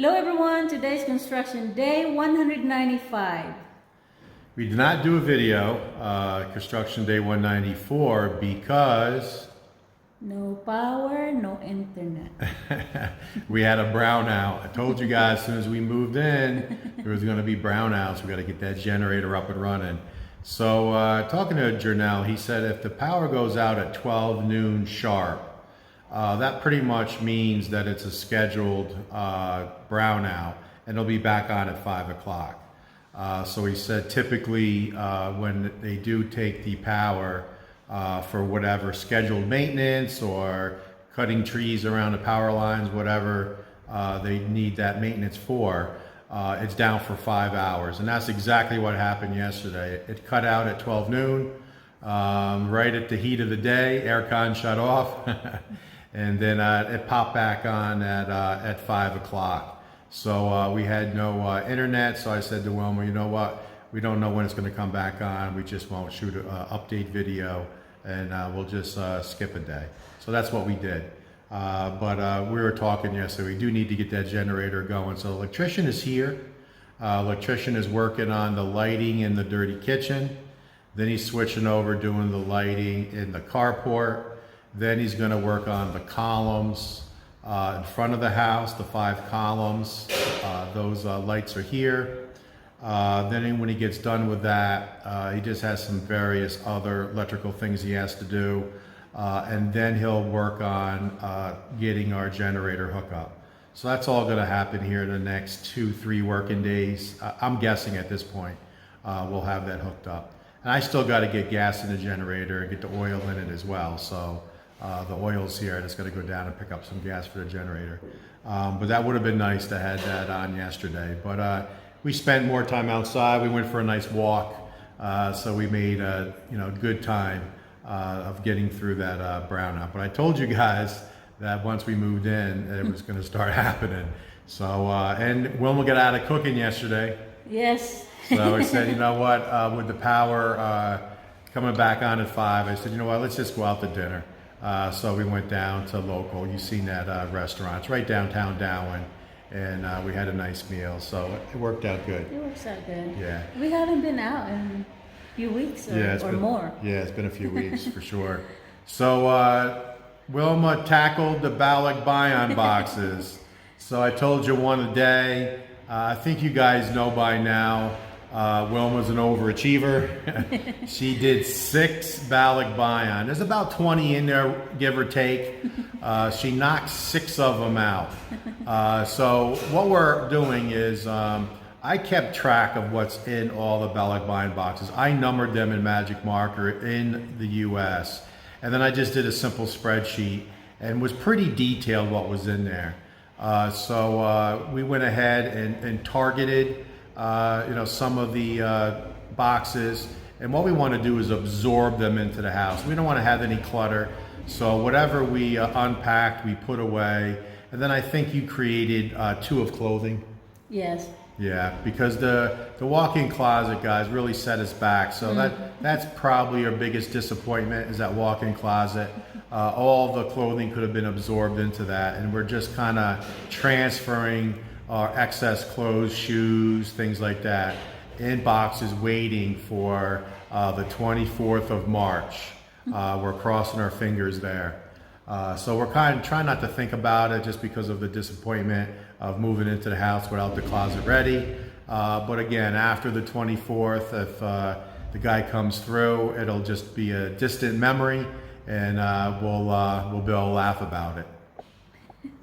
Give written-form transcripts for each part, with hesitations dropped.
Hello everyone, today's construction day 195. We did not do a video, construction day 194, because No power, no internet. we had a brownout. I told you guys as soon as we moved in, there was going to be brownouts. We got to get that generator up and running. So talking to Jernell, he said if the power goes out at 12 noon sharp, that pretty much means that it's a scheduled brownout, and it'll be back on at 5 o'clock. So he said typically when they do take the power for whatever scheduled maintenance or cutting trees around the power lines, whatever they need that maintenance for, it's down for 5 hours. And that's exactly what happened yesterday. It cut out at 12 noon, right at the heat of the day, aircon shut off, and then it popped back on at 5 o'clock. So we had no internet, so I said to Wilma, you know what, we don't know when it's going to come back on. We just won't shoot an update video, and we'll just skip a day. So that's what we did. But we were talking yesterday, we do need to get that generator going. So the electrician is here. Electrician is working on the lighting in the dirty kitchen. Then he's switching over doing the lighting in the carport. Then he's going to work on the columns in front of the house, the 5 columns. Those lights are here. Then when he gets done with that, he just has some various other electrical things he has to do. And then he'll work on getting our generator hookup. So that's all going to happen here in the next 2-3 working days. I'm guessing at this point we'll have that hooked up. And I still got to get gas in the generator and get the oil in it as well. So the oil's here. I just got to go down and pick up some gas for the generator. But that would have been nice to have that on yesterday. But we spent more time outside. We went for a nice walk. So we made a good time of getting through that brownout. But I told you guys that once we moved in, it was going to start happening. So, and Wilma got out of cooking yesterday. Yes. So I said, you know what, with the power coming back on at 5, I said, you know what, let's just go out to dinner. So we went down to local. You've seen that restaurant. It's right downtown Darwin. And we had a nice meal. So it worked out good. It works out good. Yeah. We haven't been out in a few weeks or more. Yeah, it's been a few weeks for sure. So Wilma tackled the Balik Bion boxes. So I told you one a day. I think you guys know by now, Wilma's an overachiever. She did 6 Balik Bion. There's about 20 in there, give or take. She knocked 6 of them out. So what we're doing is I kept track of what's in all the Balik Bion boxes. I numbered them in Magic Marker in the US. And then I just did a simple spreadsheet and was pretty detailed what was in there. So we went ahead and targeted some of the boxes, and what we want to do is absorb them into the house. We don't want to have any clutter, so whatever we unpacked, we put away. And then I think you created 2 of clothing. Yes. Yeah, because the walk-in closet, guys, really set us back. So that's probably our biggest disappointment, is that walk-in closet. All the clothing could have been absorbed into that, and we're just kind of transferring our excess clothes, shoes, things like that, in boxes waiting for the 24th of March. We're crossing our fingers there. So we're kind of trying not to think about it just because of the disappointment of moving into the house without the closet ready. But again, after the 24th, if the guy comes through, it'll just be a distant memory, and we'll be able to laugh about it.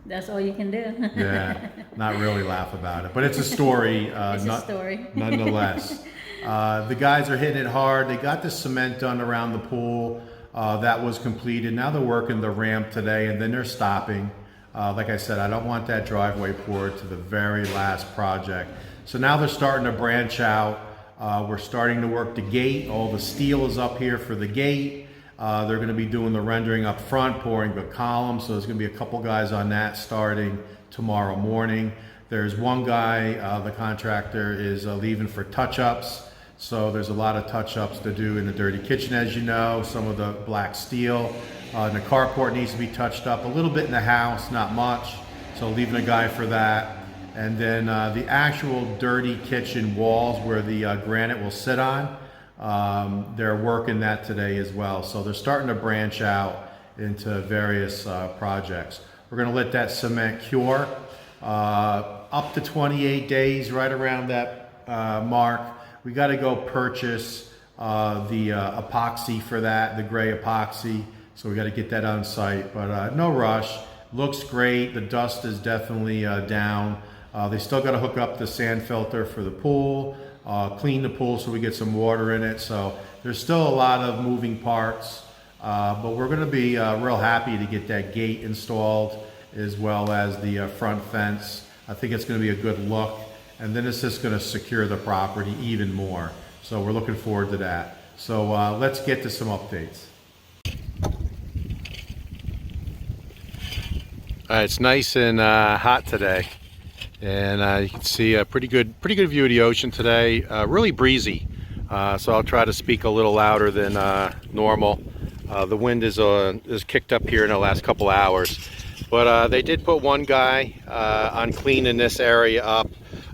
That's all you can do. Yeah, not really laugh about it, but it's a story. It's a story. Nonetheless. The guys are hitting it hard. They got the cement done around the pool. That was completed. Now they're working the ramp today, and then they're stopping. Like I said, I don't want that driveway poured to the very last project. So now they're starting to branch out. We're starting to work the gate. All the steel is up here for the gate. They're going to be doing the rendering up front, pouring the columns. So there's going to be a couple guys on that starting tomorrow morning. There's one guy, the contractor, is leaving for touch-ups. So there's a lot of touch-ups to do in the dirty kitchen, as you know. Some of the black steel. And the carport needs to be touched up a little bit in the house, not much. So leaving a guy for that. And then the actual dirty kitchen walls where the granite will sit on, they're working that today as well. So they're starting to branch out into various projects. We're going to let that cement cure up to 28 days, right around that mark. We got to go purchase the epoxy for that, the gray epoxy. So we got to get that on site, but no rush. Looks great. The dust is definitely down. They still got to hook up the sand filter for the pool, clean the pool so we get some water in it. So there's still a lot of moving parts, but we're going to be real happy to get that gate installed as well as the front fence. I think it's going to be a good look, and then it's just going to secure the property even more. So we're looking forward to that. So let's get to some updates. It's nice and hot today, and you can see a pretty good view of the ocean today. Really breezy, so I'll try to speak a little louder than normal. The wind is kicked up here in the last couple hours, but they did put one guy on cleaning this area up.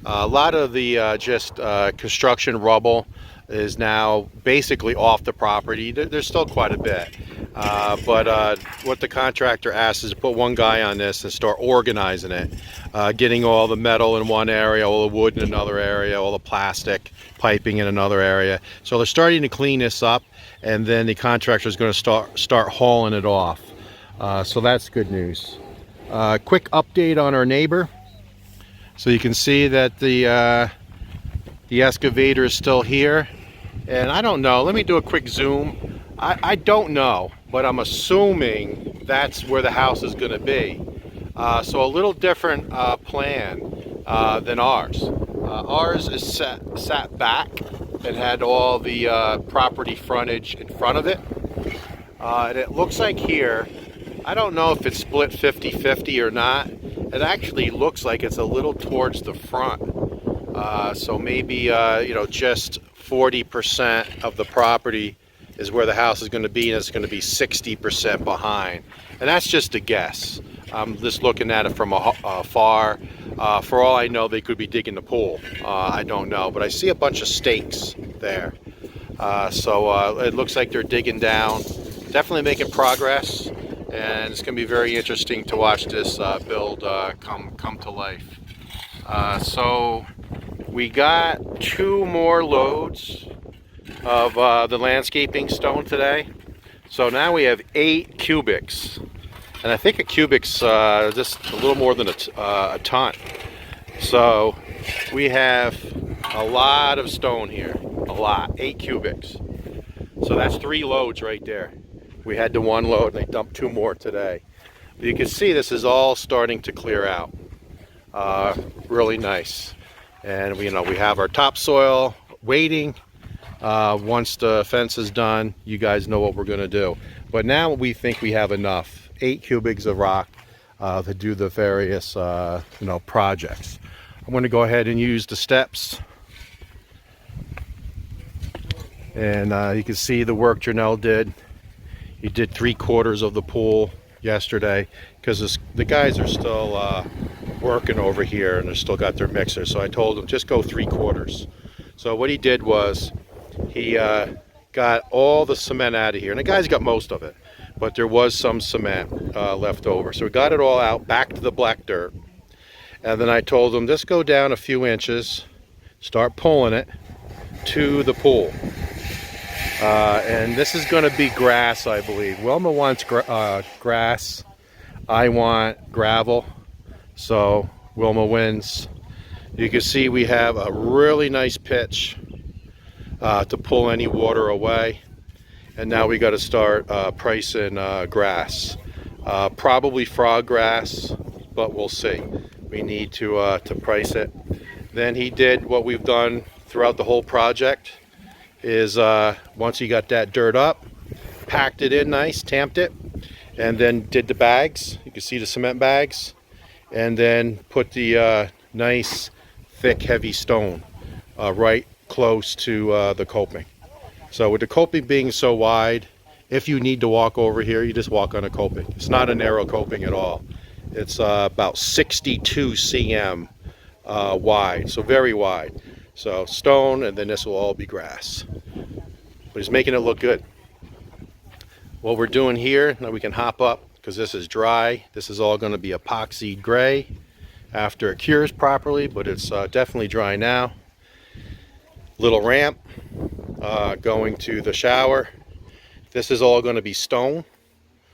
A lot of the construction rubble is now basically off the property. There's still quite a bit. But what the contractor asked is to put one guy on this and start organizing it, getting all the metal in one area, all the wood in another area, all the plastic piping in another area. So they're starting to clean this up, and then the contractor is going to start hauling it off. So that's good news. Quick update on our neighbor. So you can see that the excavator is still here, and I don't know. Let me do a quick zoom. I don't know, but I'm assuming that's where the house is going to be. So a little different plan than ours. Ours is sat back and had all the property frontage in front of it. And it looks like here, I don't know if it's split 50-50 or not. It actually looks like it's a little towards the front. So maybe, just 40% of the property is where the house is going to be, and it's going to be 60% behind. And that's just a guess. I'm just looking at it from afar. For all I know, they could be digging the pool. I don't know, but I see a bunch of stakes there. So it looks like they're digging down, definitely making progress, and it's going to be very interesting to watch this build come to life. So we got 2 more loads of the landscaping stone today. So now we have 8 cubics, and I think a cubic's just a little more than a ton. So we have a lot of stone here, a lot, 8 cubics. So that's 3 loads right there. We had the 1 load, and they dumped 2 more today. But you can see this is all starting to clear out. Really nice. And we have our topsoil waiting. Once the fence is done, you guys know what we're going to do. But now we think we have enough, 8 cubics of rock to do the various projects. I'm going to go ahead and use the steps, and you can see the work Janelle did. He did 3/4 of the pool yesterday because the guys are still working over here, and they still got their mixer. So I told them just go 3/4. So what he did was he got all the cement out of here, and the guys got most of it, but there was some cement left over. So we got it all out, back to the black dirt, and then I told them just go down a few inches, start pulling it to the pool. And this is going to be grass, I believe. Wilma wants grass. I want gravel. So Wilma wins. You can see we have a really nice pitch to pull any water away. And now we got to start pricing grass. Probably frog grass, but we'll see. We need to price it. Then he did what we've done throughout the whole project. Is once he got that dirt up, packed it in nice, tamped it, and then did the bags. You can see the cement bags, and then put the nice, thick, heavy stone right close to the coping. So with the coping being so wide, if you need to walk over here, you just walk on a coping. It's not a narrow coping at all. It's about 62 cm wide, so very wide. So stone, and then this will all be grass. But he's making it look good. What we're doing here, now we can hop up because this is dry. This is all going to be epoxy gray after it cures properly, but it's definitely dry now. Little ramp going to the shower. This is all going to be stone.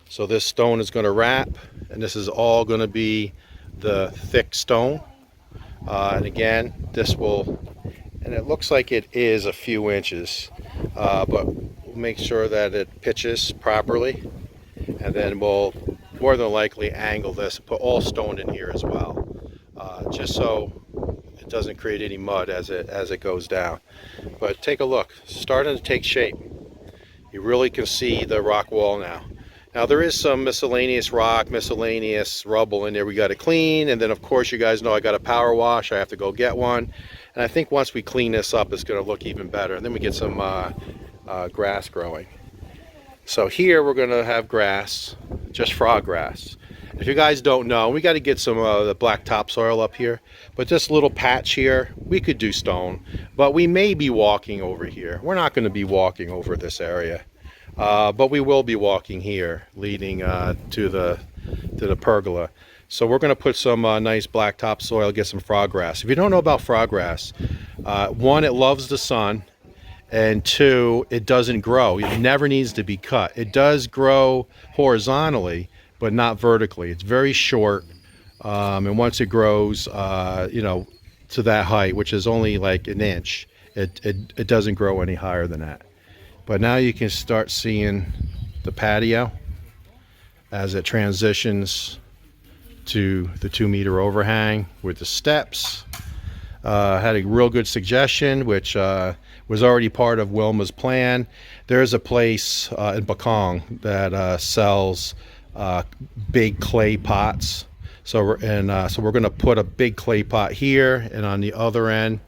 So this stone is going to wrap, and this is all going to be the thick stone. And again, this will, and it looks like it is a few inches, but we'll make sure that it pitches properly, and then we'll more than likely angle this, put all stone in here as well, just so it doesn't create any mud as it goes down. But take a look, it's starting to take shape. You really can see the rock wall now. Now there is some miscellaneous rock, miscellaneous rubble in there we got to clean, and then of course you guys know I got a power wash. I have to go get one, and I think once we clean this up it's going to look even better, and then we get some grass growing. So here we're going to have grass, just frog grass. If you guys don't know, we got to get some of the black topsoil up here, but this little patch here we could do stone, but we may be walking over here. We're not going to be walking over this area. But we will be walking here, leading to the pergola. So we're going to put some nice black topsoil, get some frog grass. If you don't know about frog grass, one, it loves the sun, and two, it doesn't grow. It never needs to be cut. It does grow horizontally, but not vertically. It's very short, and once it grows, to that height, which is only like an inch, it doesn't grow any higher than that. But now you can start seeing the patio as it transitions to the 2-meter overhang with the steps. Had a real good suggestion, which was already part of Wilma's plan. There's a place in Bakong that sells big clay pots. So we're going to put a big clay pot here and on the other end,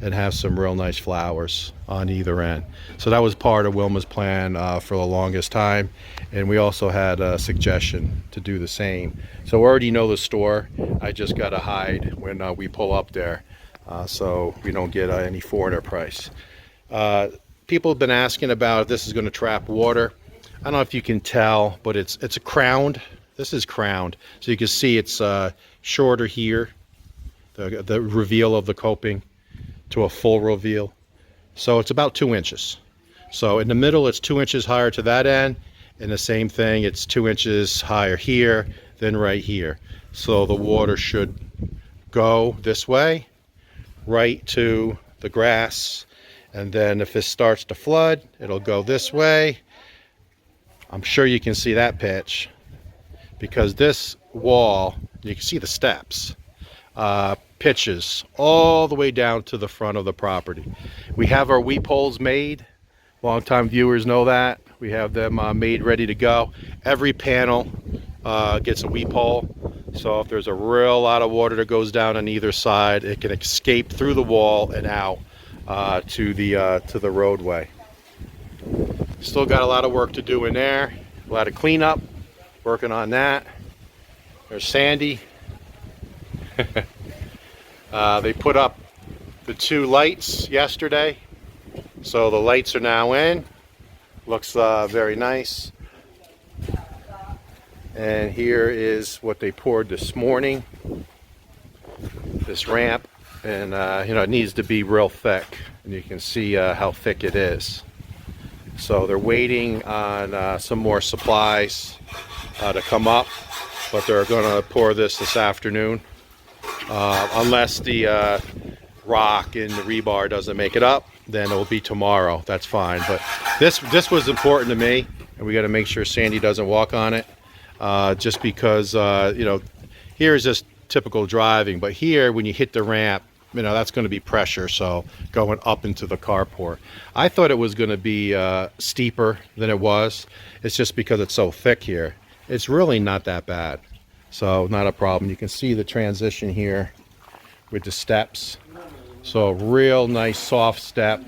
and have some real nice flowers on either end. So that was part of Wilma's plan for the longest time, and we also had a suggestion to do the same. So we already know the store. I just gotta hide when we pull up there, so we don't get any foreigner price. People have been asking about if this is going to trap water. I don't know if you can tell, but it's a crowned. This is crowned, so you can see it's shorter here, the reveal of the coping, to a full reveal. So it's about 2 inches. So in the middle it's 2 inches higher to that end, and the same thing, it's 2 inches higher here than right here. So the water should go this way right to the grass, and then if it starts to flood it'll go this way. I'm sure you can see that pitch because this wall, you can see the steps, pitches all the way down to the front of the property. We have our weep holes made. Longtime viewers know that. We have them made ready to go. Every panel gets a weep hole. So if there's a real lot of water that goes down on either side, it can escape through the wall and out to the roadway. Still got a lot of work to do in there. A lot of cleanup. Working on that. There's Sandy. They put up the 2 lights yesterday, so the lights are now in. Looks very nice. And here is what they poured this morning, this ramp, and it needs to be real thick, and you can see how thick it is. So they're waiting on some more supplies to come up, but they're going to pour this afternoon. Unless the rock and the rebar doesn't make it up, then it will be tomorrow. That's fine. But this was important to me, and we got to make sure Sandy doesn't walk on it. Just because here is just typical driving, but here when you hit the ramp, that's going to be pressure. So going up into the carport, I thought it was going to be steeper than it was. It's just because it's so thick here. It's really not that bad. So not a problem. You can see the transition here with the steps. So real nice soft step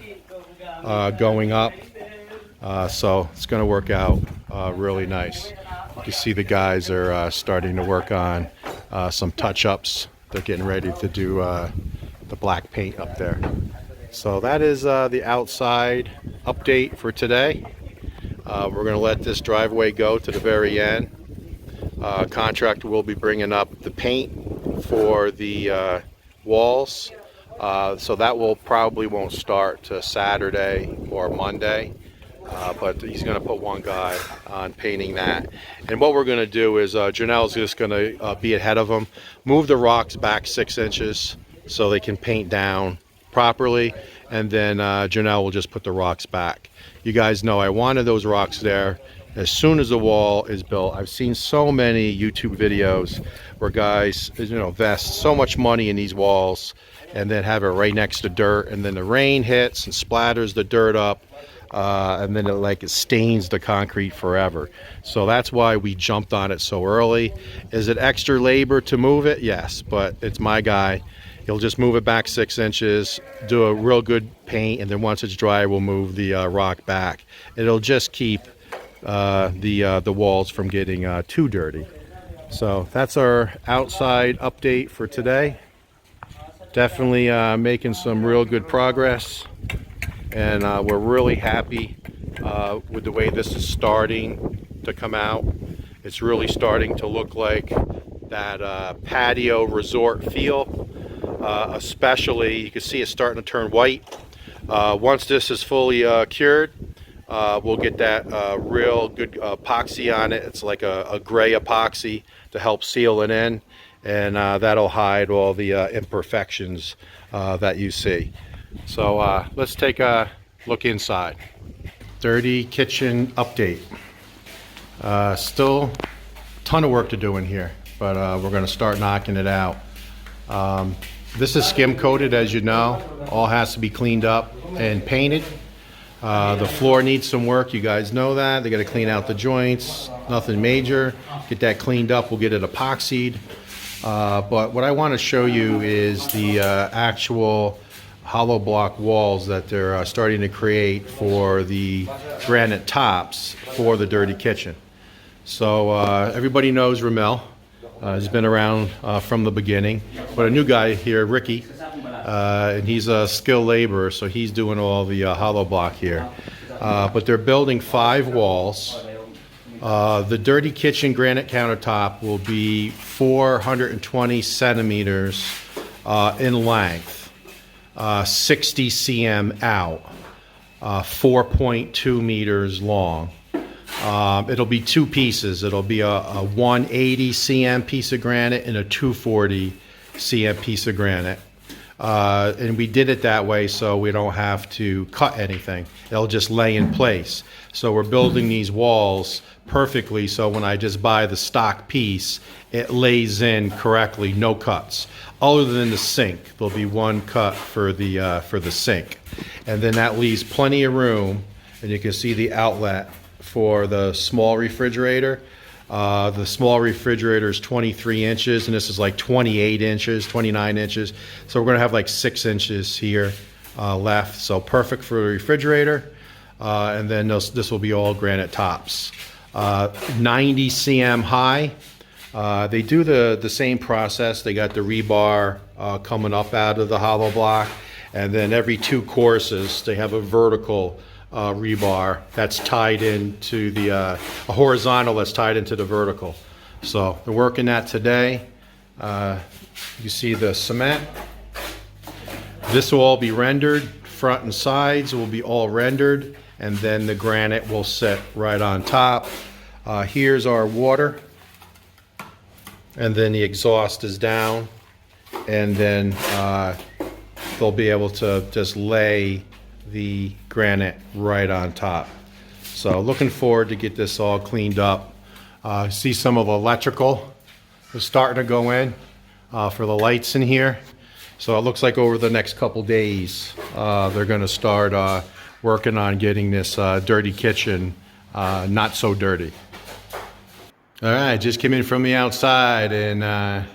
going up. So it's going to work out really nice. You can see the guys are starting to work on some touch-ups they're getting ready to do the black paint up there. So that is the outside update for today. We're going to let this driveway go to the very end. Contractor will be bringing up the paint for the walls. So that will probably won't start to Saturday or Monday. But he's going to put one guy on painting that. And what we're going to do is Janelle's just going to be ahead of him, move the rocks back 6 inches so they can paint down properly, and then Janelle will just put the rocks back. You guys know I wanted those rocks there as soon as the wall is built. I've seen so many YouTube videos where guys, invest so much money in these walls and then have it right next to dirt, and then the rain hits and splatters the dirt up. And then it stains the concrete forever. So that's why we jumped on it so early. Is it extra labor to move it? Yes, but it's my guy. He'll just move it back 6 inches, do a real good paint, and then once it's dry, we'll move the rock back. It'll just keep the walls from getting too dirty. So that's our outside update for today. Definitely making some real good progress. And we're really happy with the way this is starting to come out. It's really starting to look like that patio resort feel. Especially, you can see it's starting to turn white. Once this is fully cured, we'll get that real good epoxy on it. It's like a gray epoxy to help seal it in. And that'll hide all the imperfections that you see. So let's take a look inside. Dirty kitchen update. Still a ton of work to do in here, but we're going to start knocking it out. This is skim coated, as you know. All has to be cleaned up and painted. The floor needs some work. You guys know that. They got to clean out the joints. Nothing major. Get that cleaned up. We'll get it epoxied. But what I want to show you is the actual hollow block walls that they're starting to create for the granite tops for the dirty kitchen. So everybody knows Ramel. He's been around from the beginning. But a new guy here, Ricky, and he's a skilled laborer, so he's doing all the hollow block here. But they're building 5 walls. The dirty kitchen granite countertop will be 420 centimeters in length. 60 cm out, 4.2 meters long. It'll be 2 pieces. It'll be a 180 cm piece of granite and a 240 cm piece of granite. And we did it that way so we don't have to cut anything. It'll just lay in place. So we're building these walls perfectly so when I just buy the stock piece, it lays in correctly, no cuts. Other than the sink, there'll be 1 cut for the sink. And then that leaves plenty of room, and you can see the outlet for the small refrigerator. The small refrigerator is 23 inches, and this is like 28 inches, 29 inches. So we're gonna have like 6 inches here left. So perfect for the refrigerator. And then this will be all granite tops. 90 cm high. They do the same process. They got the rebar coming up out of the hollow block, and then every 2 courses they have a vertical rebar that's tied into a horizontal that's tied into the vertical. So they're working that today. You see the cement. This will all be rendered. Front and sides will be all rendered, and then the granite will sit right on top. Here's our water. And then the exhaust is down, and then they'll be able to just lay the granite right on top. So looking forward to get this all cleaned up. See some of the electrical is starting to go in for the lights in here. So it looks like over the next couple days they're going to start working on getting this dirty kitchen not so dirty. All right, just came in from the outside and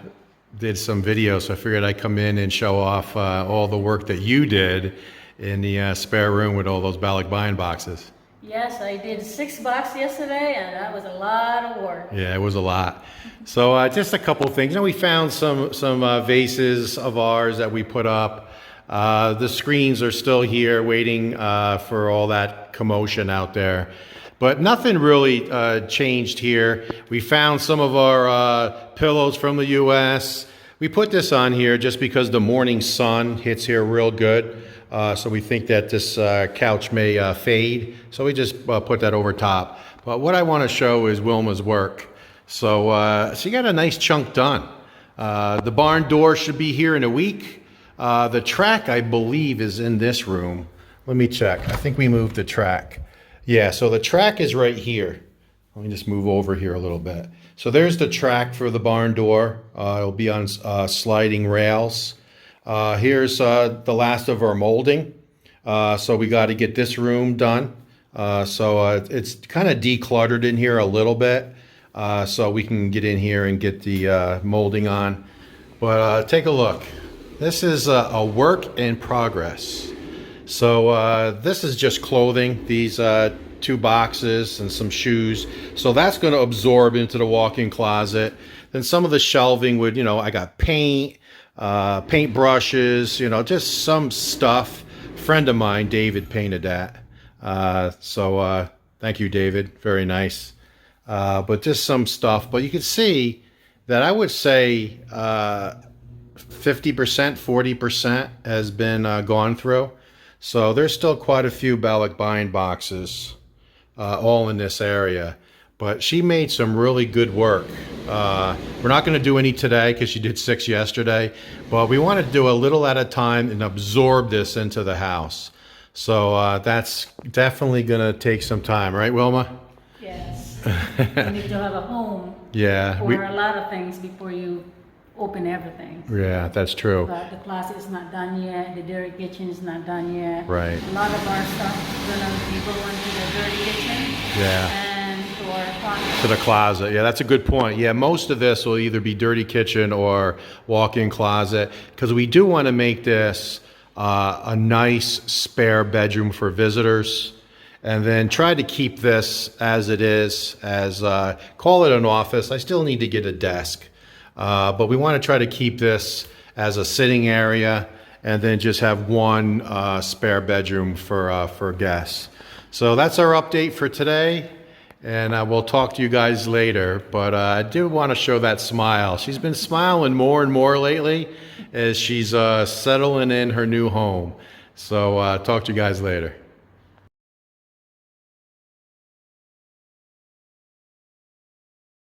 did some videos, so I figured I'd come in and show off all the work that you did in the spare room with all those Balik buying boxes. Yes, I did 6 box yesterday, and that was a lot of work. Yeah, it was a lot. So just a couple of things. We found some vases of ours that we put up. The screens are still here, waiting for all that commotion out there. But nothing really changed here. We found some of our pillows from the U.S. We put this on here just because the morning sun hits here real good. So we think that this couch may fade. So we just put that over top. But what I want to show is Wilma's work. So she got a nice chunk done. The barn door should be here in a week. The track, I believe, is in this room. Let me check. I think we moved the track. Yeah, so the track is right here. Let me just move over here a little bit. So there's the track for the barn door. It'll be on sliding rails. Here's the last of our molding. So we got to get this room done. It's kind of decluttered in here a little bit. So we can get in here and get the molding on. But take a look. This is a work in progress. So this is just clothing, these 2 boxes and some shoes. So that's going to absorb into the walk-in closet. Then some of the shelving would, I got paint, paint brushes, just some stuff. A friend of mine, David, painted that. Thank you, David. Very nice. But just some stuff. But you can see that I would say 50%, 40% has been gone through. So there's still quite a few Bellick buying boxes all in this area. But she made some really good work. We're not going to do any today because she did 6 yesterday. But we want to do a little at a time and absorb this into the house. So that's definitely going to take some time. Right, Wilma? Yes. You need to have a home for a lot of things before you open everything. Yeah, that's true. But the closet is not done yet. The dirty kitchen is not done yet. Right. A lot of our stuff is gonna be going to the dirty kitchen. Yeah. And to our closet. To the closet. Yeah, that's a good point. Yeah, most of this will either be dirty kitchen or walk-in closet because we do want to make this a nice spare bedroom for visitors. And then try to keep this as it is, call it an office. I still need to get a desk. But we want to try to keep this as a sitting area and then just have one spare bedroom for guests. So that's our update for today, and we'll talk to you guys later. But I do want to show that smile. She's been smiling more and more lately as she's settling in her new home. So talk to you guys later.